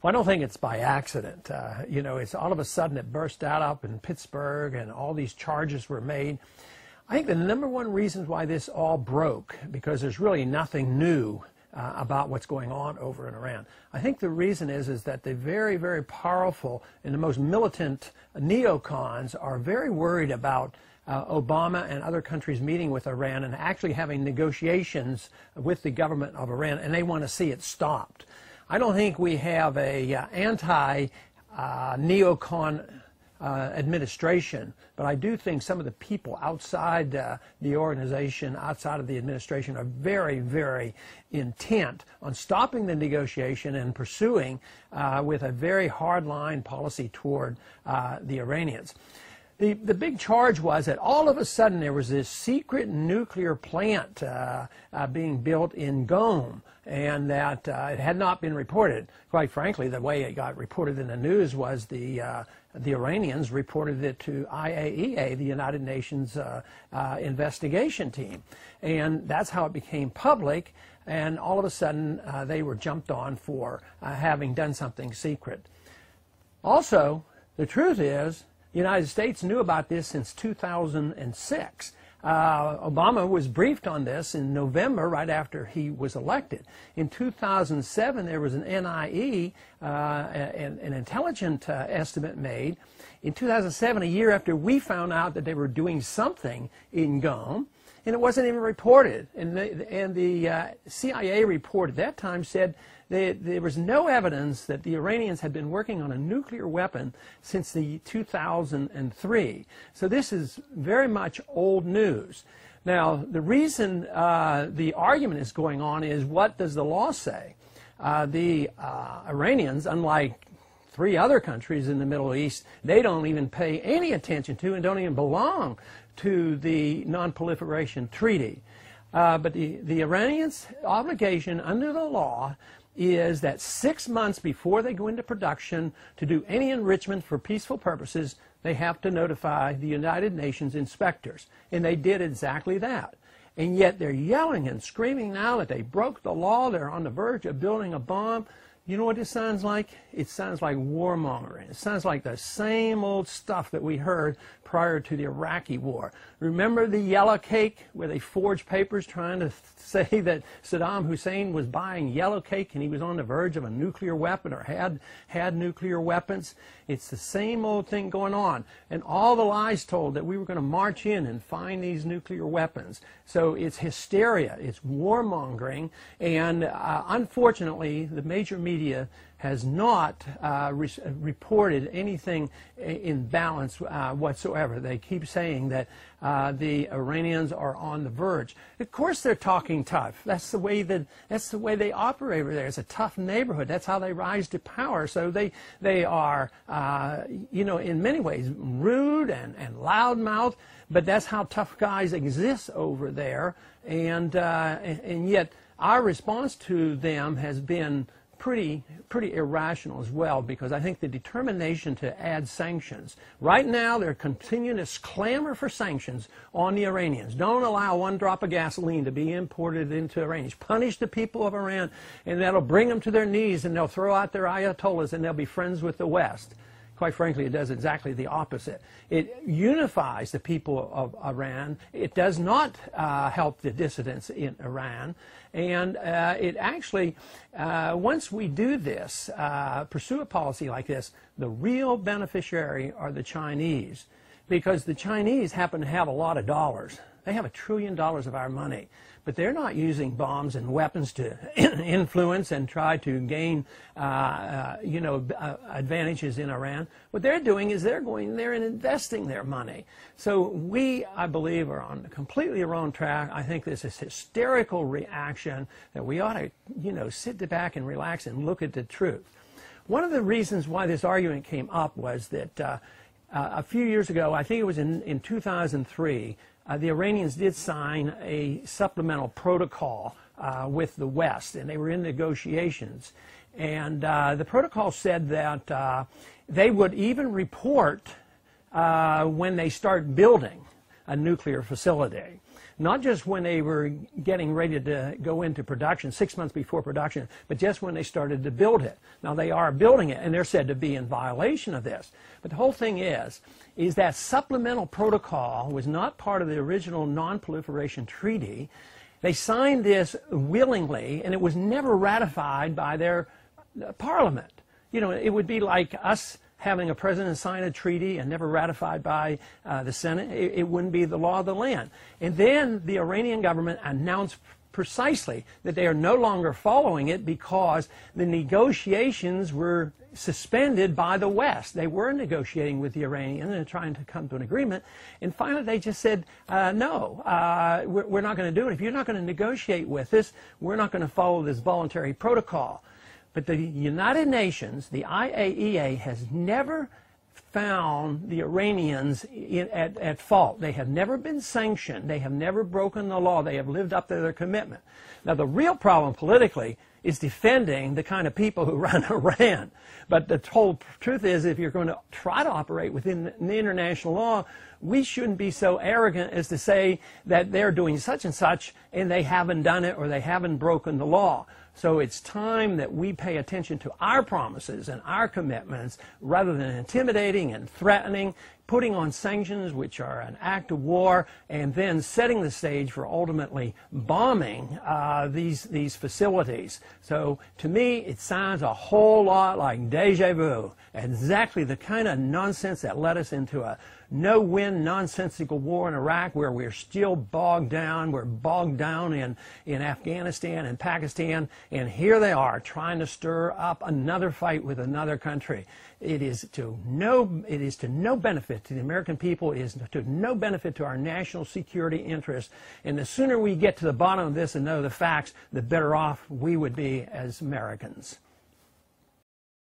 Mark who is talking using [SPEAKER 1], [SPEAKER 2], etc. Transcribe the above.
[SPEAKER 1] Well, I don't think it's by accident. You know, it's all of a sudden it burst out up in Pittsburgh and all these charges were made. I think the number one reason why this all broke, because there's really nothing new about what's going on over in Iran. I think the reason is that the very, very powerful and the most militant neocons are very worried about Obama and other countries meeting with Iran and actually having negotiations with the government of Iran, and they want to see it stopped. I don't think we have a anti-neocon administration, but I do think some of the people outside the organization, outside of the administration, are very, very intent on stopping the negotiation and pursuing with a very hard-line policy toward the Iranians. The big charge was that all of a sudden there was this secret nuclear plant being built in Qom, and that it had not been reported. Quite frankly, the way it got reported in the news was the Iranians reported it to IAEA, the United Nations investigation team. And that's how it became public, and all of a sudden they were jumped on for having done something secret. Also, the truth is, the United States knew about this since 2006. Obama was briefed on this in November, right after he was elected. In 2007, there was an NIE, an intelligence estimate made. In 2007, a year after we found out that they were doing something in Qom, and it wasn't even reported. And the CIA report at that time said there was no evidence that the Iranians had been working on a nuclear weapon since the 2003. So this is very much old news. Now, the reason the argument is going on is, what does the law say? The Iranians, unlike 3 other countries in the Middle East, they don't even pay any attention to and don't even belong to the Non-Proliferation Treaty. But the Iranians' obligation under the law is that 6 months before they go into production to do any enrichment for peaceful purposes, they have to notify the United Nations inspectors. And they did exactly that. And yet they're yelling and screaming now that they broke the law, they're on the verge of building a bomb. You know what it sounds like? It sounds like warmongering. It sounds like the same old stuff that we heard prior to the Iraqi war. Remember the yellow cake where they forged papers trying to say that Saddam Hussein was buying yellow cake and he was on the verge of a nuclear weapon or had nuclear weapons? It's the same old thing going on. And all the lies told that we were going to march in and find these nuclear weapons. So it's hysteria, it's warmongering, and unfortunately the major media has not reported anything in balance whatsoever. They keep saying that the Iranians are on the verge. Of course they're talking tough. That's the way they operate over there. It's a tough neighborhood. That's how they rise to power. So they are, you know, in many ways rude and loudmouth, but that's how tough guys exist over there. And yet our response to them has been pretty irrational as well, because I think the determination to add sanctions. Right now, they're continuing to clamor for sanctions on the Iranians. Don't allow 1 drop of gasoline to be imported into Iran. Punish the people of Iran, and that'll bring them to their knees, and they'll throw out their ayatollahs, and they'll be friends with the West. Quite frankly, it does exactly the opposite. It unifies the people of Iran. It does not help the dissidents in Iran. And it actually, once we do this, pursue a policy like this, the real beneficiary are the Chinese, because the Chinese happen to have a lot of dollars. They have $1 trillion of our money, but they're not using bombs and weapons to influence and try to gain, you know, advantages in Iran. What they're doing is they're going there and investing their money. So we, I believe, are on a completely wrong track. I think this is hysterical reaction that we ought to, you know, sit back and relax and look at the truth. One of the reasons why this argument came up was that a few years ago, I think it was in 2003, the Iranians did sign a supplemental protocol with the West, and they were in negotiations. And the protocol said that they would even report when they start building. a nuclear facility. Not just when they were getting ready to go into production, 6 months before production, but just when they started to build it. Now they are building it, and they're said to be in violation of this. But the whole thing is that supplemental protocol was not part of the original non-proliferation treaty. They signed this willingly, and it was never ratified by their parliament. You know, it would be like us having a president sign a treaty and never ratified by the Senate. It wouldn't be the law of the land. And then the Iranian government announced precisely that they are no longer following it because the negotiations were suspended by the West. They were negotiating with the Iranians and trying to come to an agreement. And finally they just said, no, we're not going to do it. If you're not going to negotiate with us, we're not going to follow this voluntary protocol. But the United Nations, the IAEA, has never found the Iranians at fault. They have never been sanctioned. They have never broken the law. They have lived up to their commitment. Now, the real problem politically is defending the kind of people who run Iran. But the whole truth is, if you're going to try to operate within the international law, we shouldn't be so arrogant as to say that they're doing such and such and they haven't done it or they haven't broken the law. So it's time that we pay attention to our promises and our commitments rather than intimidating and threatening, putting on sanctions which are an act of war, and then setting the stage for ultimately bombing these facilities. So to me, it sounds a whole lot like deja vu, exactly the kind of nonsense that led us into a no-win, nonsensical war in Iraq where we're still bogged down. We're bogged down in Afghanistan and Pakistan, and here they are trying to stir up another fight with another country. It is to no benefit to the American people. It is to no benefit to our national security interests. And the sooner we get to the bottom of this and know the facts, the better off we would be as Americans.